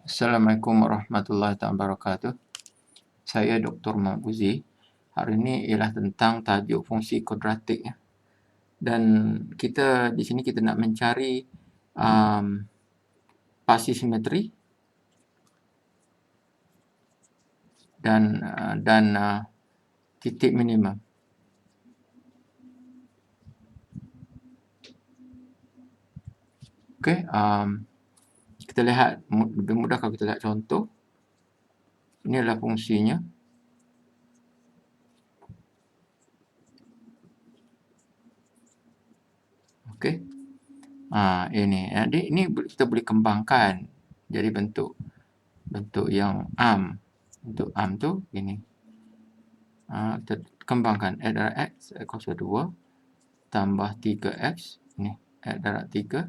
Assalamualaikum warahmatullahi wabarakatuh. Saya Dr. Mahfuzi. Hari ini ialah tentang tajuk fungsi kuadratik. Dan kita di sini kita nak mencari pasti simetri dan titik minimum. Okey, kita lihat lebih mudah kalau kita lihat contoh. Ini adalah fungsinya. Okey. Ini kita boleh kembangkan jadi bentuk yang arm. Bentuk arm tu ini. Kita kembangkan x darab x kuasa 2 tambah 3x ni x darab 3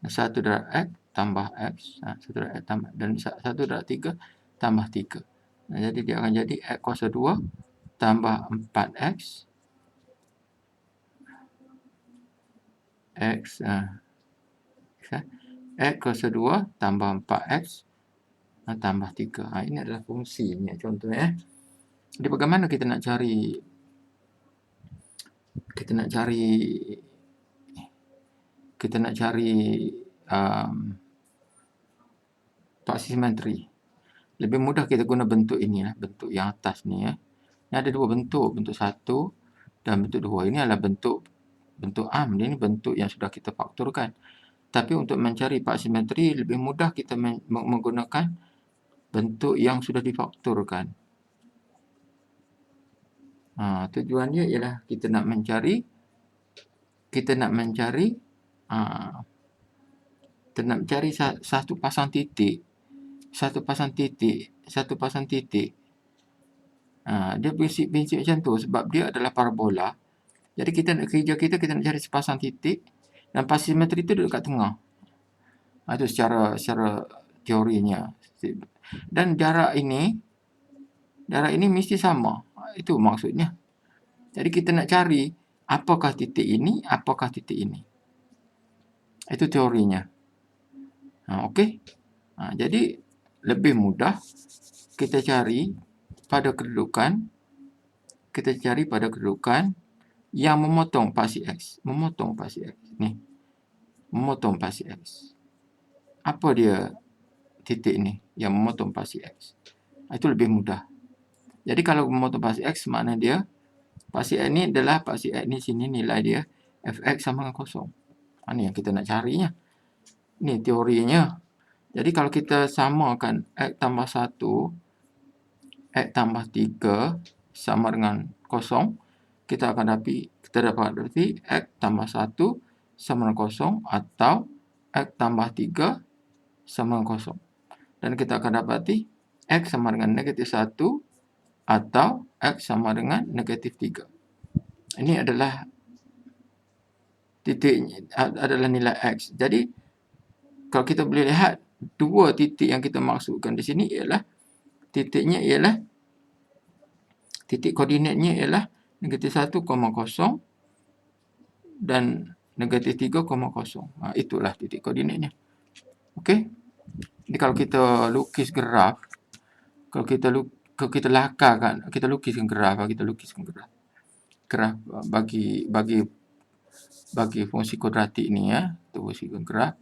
1 darab x tambah x 1 darab x tambah dan 1 darab 3 tambah 3. Jadi dia akan jadi x kuasa 2 tambah 4x x kuasa 2 tambah 4x tambah 3. Ini adalah fungsinya contohnya. Jadi bagaimana kita nak cari paksi simetri. Lebih mudah kita guna bentuk ini bentuk yang atas ni ya. Ini ada dua bentuk, bentuk 1 dan bentuk 2. Ini adalah bentuk arm. Ini bentuk yang sudah kita fakturkan. Tapi untuk mencari paksi simetri lebih mudah kita menggunakan bentuk yang sudah difakturkan. Tujuannya ialah kita nak mencari satu pasang titik. Dia prinsip macam tu sebab dia adalah parabola. Jadi kita nak cari sepasang titik dan paksi simetri itu dekat tengah. Itu secara teorinya. Dan jarak ini mesti sama. Itu maksudnya. Jadi kita nak cari apakah titik ini, apakah titik ini. Itu teorinya. Okey. Jadi lebih mudah kita cari pada kedudukan yang memotong paksi x. Ni. Memotong paksi x. Apa dia titik ni yang memotong paksi x? Itu lebih mudah. Jadi kalau memotong paksi x, makna dia paksi x ni adalah paksi x ni sini nilai dia fx sama dengan kosong. Ini yang kita nak carinya. Ni teorinya. Jadi kalau kita samakan x tambah 1, x tambah 3 sama dengan kosong, kita dapat x tambah 1 sama dengan kosong atau x tambah 3 sama dengan kosong. Dan kita akan dapati x sama dengan negatif 1 atau x sama dengan negatif 3. Ini adalah adalah nilai x. Jadi kalau kita boleh lihat dua titik yang kita maksudkan di sini ialah titik koordinatnya ialah negatif 1, dan negatif 3, itulah titik koordinatnya. Okey. Jadi kalau kita lukis graf, kita lukiskan graf bagi fungsi kuadratik ni ya. Kita lukiskan graf.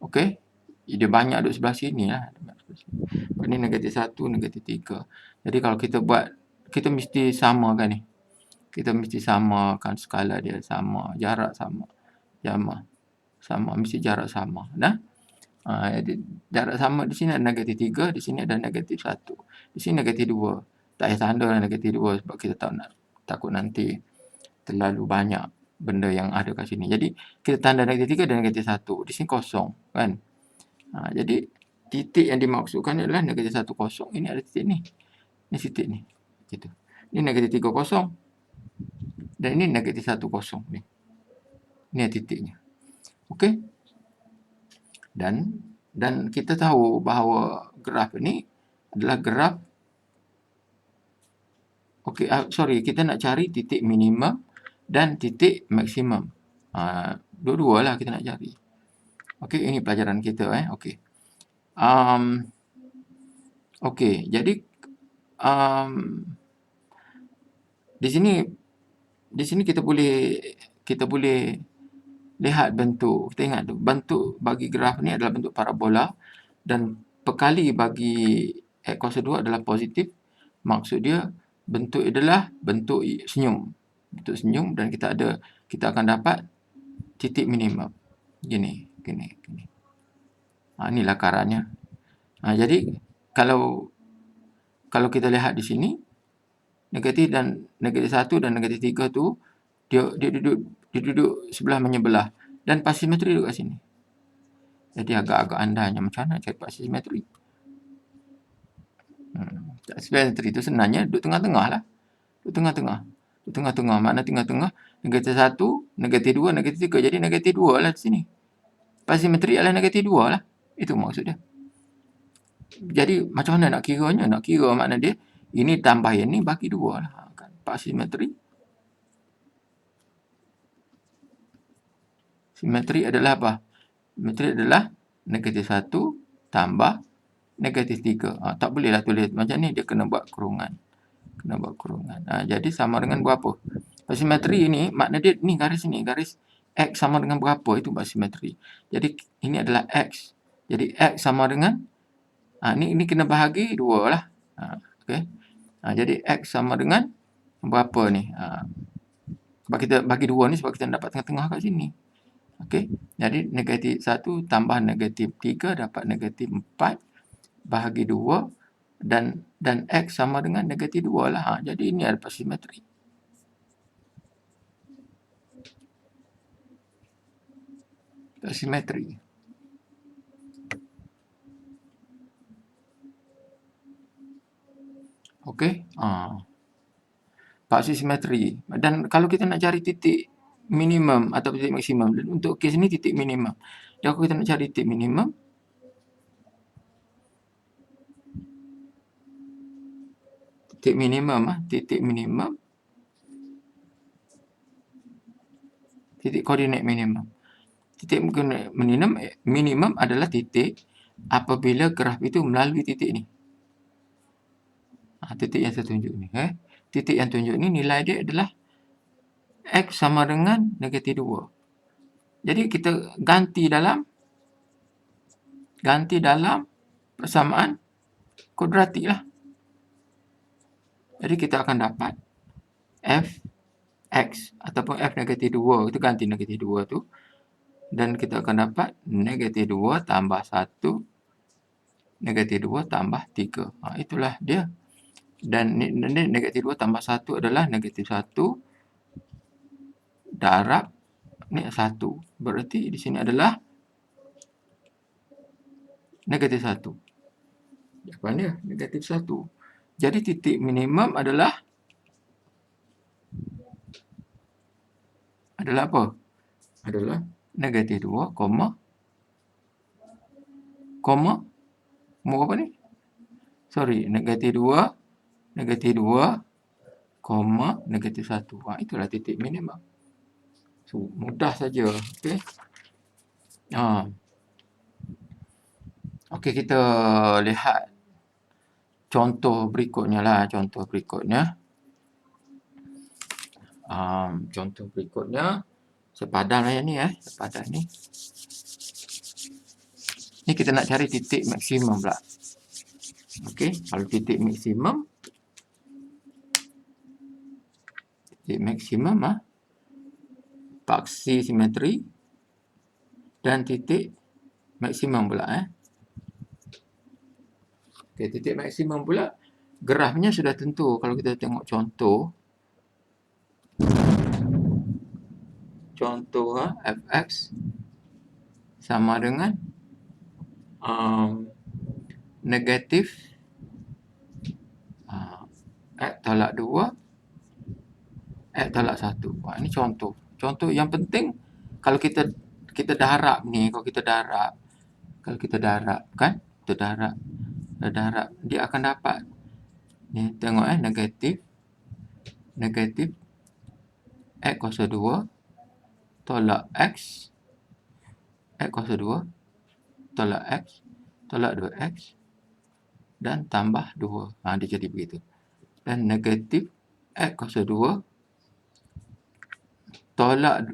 Okey. Dia banyak duduk sebelah sini lah. Ini negatif 1, negatif 3. Jadi kalau kita buat, kita mesti samakan ni. Kita mesti samakan skala dia sama, jarak sama. Mesti jarak sama. Jarak sama di sini ada negatif 3, di sini ada negatif 1. Di sini negatif 2. Tak payah tanda negatif 2 sebab kita takut nanti terlalu banyak benda yang ada kat sini. Jadi kita tanda negatif 3 dan negatif 1. Di sini kosong kan. Jadi titik yang dimaksudkan adalah negatif 1, kosong. Ini ada titik ni. Ini titik ni. Gitu. Ini negatif 3, kosong. Dan ini negatif 1, kosong ni. Ini titiknya. Okey. Dan kita tahu bahawa graf ini adalah graf kita nak cari titik minimum dan titik maksimum. Dua-dua lah kita nak cari. Okey, ini pelajaran kita Okey. Okey, jadi um, di sini kita boleh lihat bentuk. Kita ingat tu, bentuk bagi graf ni adalah bentuk parabola dan pekali bagi x kuasa 2 adalah positif. Maksud dia bentuk adalah bentuk senyum. Bentuk senyum dan kita akan dapat titik minimum. Gini. Inilah lakarannya. Jadi kalau kita lihat di sini, negatif 1 dan negatif 3 tu dia duduk sebelah menyebelah dan pasi simetri duduk kat sini. Jadi agak-agak andainya macam mana cari pasi simetri. Simetri tu sebenarnya duduk tengah-tengah lah. Duduk tengah-tengah. Makna tengah-tengah, negatif 1, negatif 2, negatif 3. Jadi negatif 2 lah di sini. Pasi simetri adalah negatif 2 lah. Itu maksud dia. Jadi macam mana nak kiranya? Nak kira makna dia ini tambah yang ni bagi 2 lah. Pasi simetri. Simetri adalah apa? Simetri adalah negatif 1 tambah negatif 3. Tak bolehlah tulis macam ni, dia kena buat kurungan. Jadi sama dengan berapa? Simetri ini makna dia ni garis ni, garis x sama dengan berapa, itu buat simetri. Jadi ini adalah x. Jadi x sama dengan ni kena bahagi 2 lah. Okey. Jadi x sama dengan berapa ni? Sebab kita bagi 2 ni sebab kita dapat tengah-tengah kat sini. Okey. Jadi negatif 1 tambah negatif 3 dapat negatif 4 bahagi 2 dan x sama dengan negatif 2 lah. Jadi ini adalah simetri. Simetri. Okey. Paksi simetri. Dan kalau kita nak cari titik minimum atau titik maksimum, untuk kes ni titik minimum. Jadi kalau kita nak cari titik minimum, titik koordinat minimum. Titik koordinat minimum adalah titik apabila graf itu melalui titik ni. Titik yang saya tunjuk ni. Titik yang tunjuk ni nilai dia adalah x sama dengan negatif 2. Jadi kita ganti dalam persamaan kuadratik lah. Jadi kita akan dapat f x ataupun f negatif 2. Itu ganti negatif 2 tu. Dan kita akan dapat negatif 2 tambah 1, negatif 2 tambah 3. Itulah dia. Dan negatif 2 tambah 1 adalah negatif 1 darab ni 1. Berarti di sini adalah negatif 1. Jawapan dia negatif 1. Jadi titik minimum adalah apa? Adalah negatif 2, berapa ni? Sorry, negatif 2, negatif 1. Itulah titik minimum. So, mudah saja. Okey. Okey, kita lihat contoh berikutnya lah. Contoh berikutnya, sepadan lah yang ni. Sepadan ni. Ni kita nak cari titik maksimum pula. Okey, kalau titik maksimum paksi simetri dan titik maksimum pula. Okey, titik maksimum pula grafnya sudah tentu. Kalau kita tengok contoh fx sama dengan negatif x tolak 2 x tolak 1. Ini contoh. Contoh yang penting kalau kita dah harap ni, kalau kita darab kan, dia akan dapat ni, tengok negatif x kuasa 2 tolak x kuasa 2 tolak x tolak 2x dan tambah 2. Dia jadi begitu. Dan negatif x kuasa 2 tolak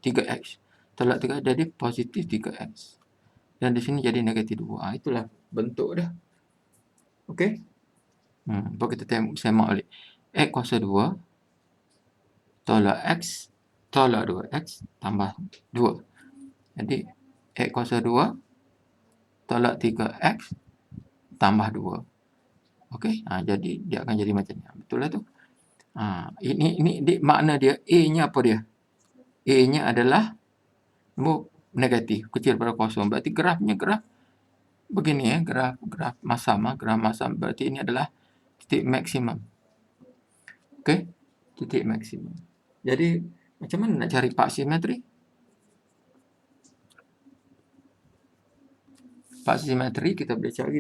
3x. Tolak 3 jadi positif 3x. Dan di sini jadi negatif 2. Itulah bentuk dah. Okey. Baru kita semak balik. X kuasa 2 tolak x tolak 2x tambah 2. Jadi x kuasa 2 tolak 3x tambah 2. Okey. Jadi dia akan jadi macam ni. Betul lah tu. Ini makna dia A-nya apa dia? A-nya adalah negatif, kecil daripada kosong. Berarti grafnya graf begini graf masam. Graf masam berarti ini adalah titik maksimum. Okey, titik maksimum. Jadi macam mana nak cari pak simetri? Pak simetri kita boleh cari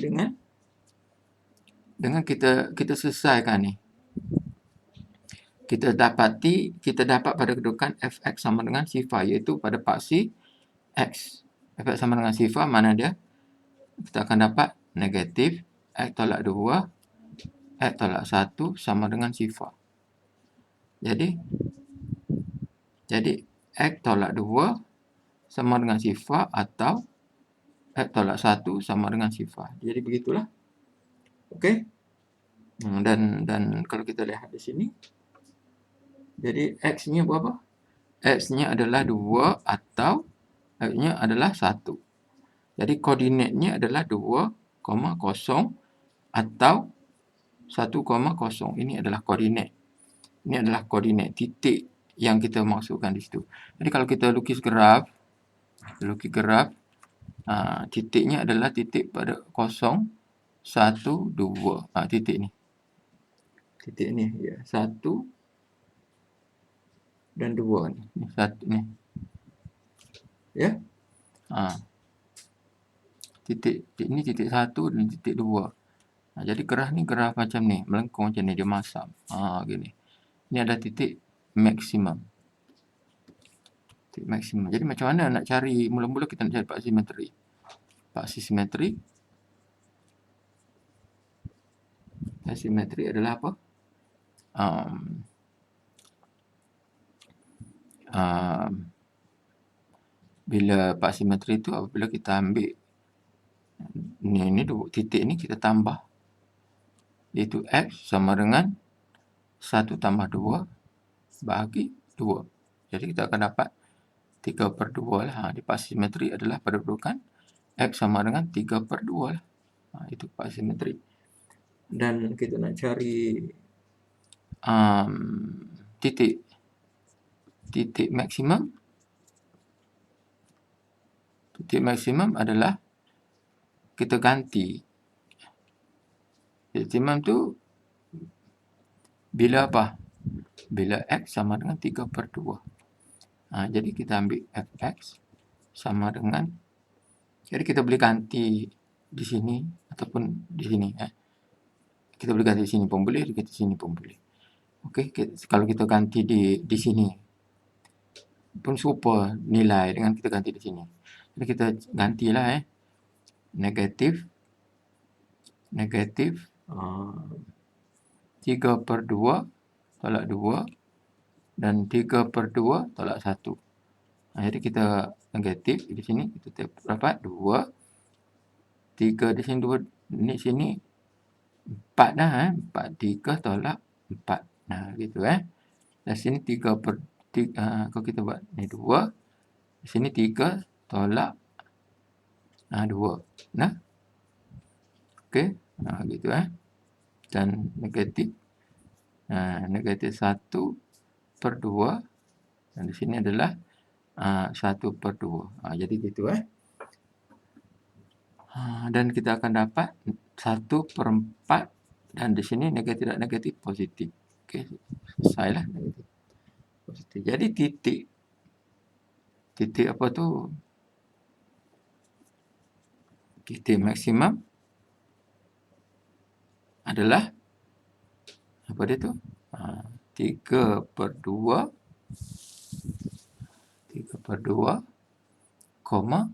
dengan kita selesaikan ni. Kita dapat pada kedudukan fx sama dengan sifar, iaitu pada paksi x. Fx sama dengan sifar, mana dia? Kita akan dapat negatif x tolak 2 x tolak 1 sama dengan sifar. Jadi x tolak 2 sama dengan sifar atau x tolak 1 sama dengan sifar. Jadi begitulah. Okey. Dan kalau kita lihat di sini, jadi x-nya berapa? X-nya adalah 2 atau x-nya adalah 1. Jadi koordinatnya adalah 2, 0 atau 1,0. Ini adalah koordinat. Ini adalah koordinat titik yang kita maksudkan di situ. Jadi kalau kita lukis graf, titiknya adalah titik pada 0, 1, 2. Titik ni. Titik ni ya, 1 dan 2 ni. Ni satu ni. Ya. Titik ni titik 1 dan titik 2. Jadi graf ni graf macam ni, melengkung macam ni, dia masam. Gini. Ini adalah titik maksimum. Titik maksimum. Jadi macam mana nak cari, mula-mula kita nak cari pak simetri. Pak simetri adalah apa? Bila pak simetri itu apabila kita ambil ni titik ni kita tambah, iaitu x sama dengan 1 tambah 2 bahagi 2. Jadi kita akan dapat 3/2 lah. Di pak simetri adalah pada kedudukan x sama dengan 3/2 lah. Itu pak simetri. Dan kita nak cari titik maksimum. Titik maksimum adalah kita ganti. Titik maksimum tu bila apa? Bila x sama dengan 3/2. Jadi kita ambil fx sama dengan, jadi kita boleh ganti di sini ataupun di sini. Kita boleh ganti di sini pun boleh, di sini pun boleh. Okey, kalau kita ganti di sini pun serupa nilai dengan kita ganti di sini. Jadi kita gantilah negatif 3/2 tolak 2 dan 3/2 tolak 1. Jadi kita negatif di sini, kita dapat 2, 3 di sini, 2 di sini, 4 dah. 4, 3 tolak 4. Gitu Dan sini 3/3, kalau kita buat ni 2, di sini 3 tolak 2. Okey, gitu Dan negatif 1/2 dan di sini adalah 1/2. Jadi gitu dan kita akan dapat 1/4 dan di sini negatif positif. Okey, selesailah negatif positif. Jadi titik apa tu? Titik maksimum adalah apa dia tu? 3/2 koma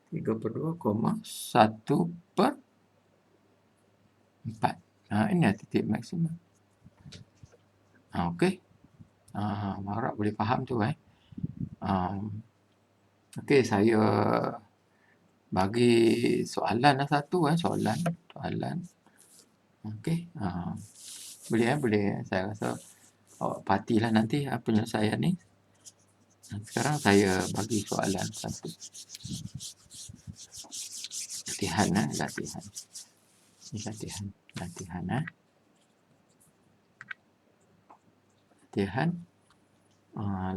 32,1/4. Ini titik maksimum. Okey. Harap boleh faham tu Okey, saya bagi soalan satu soalan. Okey. Boleh. Saya rasa awak patilah nanti penyelesaian ni. Sekarang saya bagi soalan satu. Latihan. Ini latihan.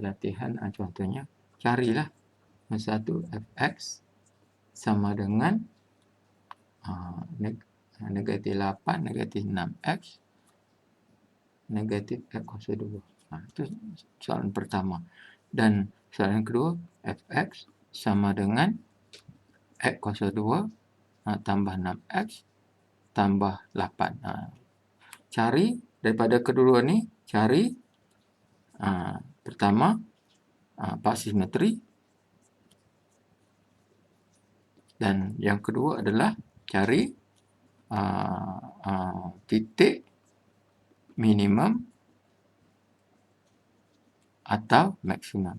Latihan contohnya carilah satu fx sama dengan negatif 8, negatif 6x, negatif x kuasa 2. Itu soalan pertama. Dan soalan kedua, fx sama dengan x kuasa 2 tambah 6x tambah 8. Cari daripada kedua ni, cari pertama part simetri, dan yang kedua adalah cari titik minimum atau maksimum.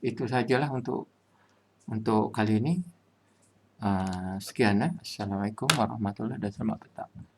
Itu sajalah untuk kali ini. Sekian. Assalamualaikum warahmatullahi wabarakatuh dan selamat petang.